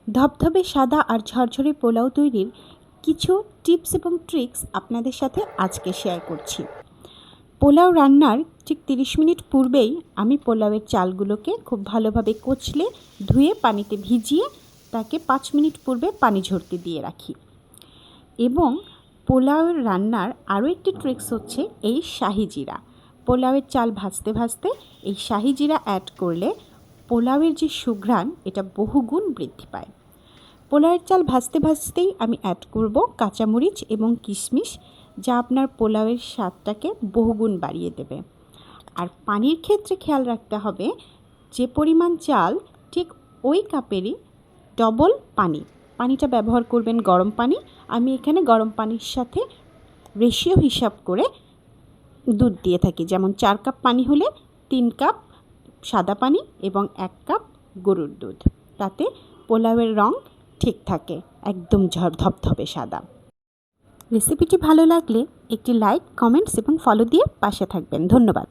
ধবধবে সাদা আর ঝরঝরে পোলাও তৈরির কিছু টিপস এবং ট্রিক্স আপনাদের সাথে আজকে শেয়ার করছি। পোলাও রান্নার ঠিক 30 মিনিট পূর্বেই আমি পোলাওয়ের চালগুলোকে খুব ভালোভাবে কচলে ধুয়ে পানিতে ভিজিয়ে তাকে 5 মিনিট পূর্বে পানি ঝরতে দিয়ে রাখি। এবং পোলাওয়ের রান্নার আরও একটি ট্রিক্স হচ্ছে এই শাহি জিরা। পোলাওয়ের চাল ভাজতে ভাজতে এই শাহি জিরা অ্যাড করলে পোলাওয়ের যে সুঘ্রাণ এটা বহুগুণ বৃদ্ধি পায়। পোলাওয়ের চাল ভাজতে ভাজতেই আমি অ্যাড করব কাঁচামরিচ এবং কিশমিশ, যা আপনার পোলাওয়ের স্বাদটাকে বহুগুণ বাড়িয়ে দেবে। আর পানির ক্ষেত্রে খেয়াল রাখতে হবে যে পরিমাণ চাল ঠিক ওই কাপেরই ডবল পানিটা ব্যবহার করবেন গরম পানি। আমি এখানে গরম পানির সাথে রেশিও হিসাব করে দুধ দিয়ে থাকি, যেমন 4 কাপ পানি হলে 3 কাপ সাদা পানি এবং 1 কাপ গরুর দুধ। তাতে পোলাওয়ের রং ঠিক থাকে, একদম ধবধবে সাদা। রেসিপিটি ভালো লাগলে একটি লাইক, কমেন্টস এবং ফলো দিয়ে পাশে থাকবেন। ধন্যবাদ।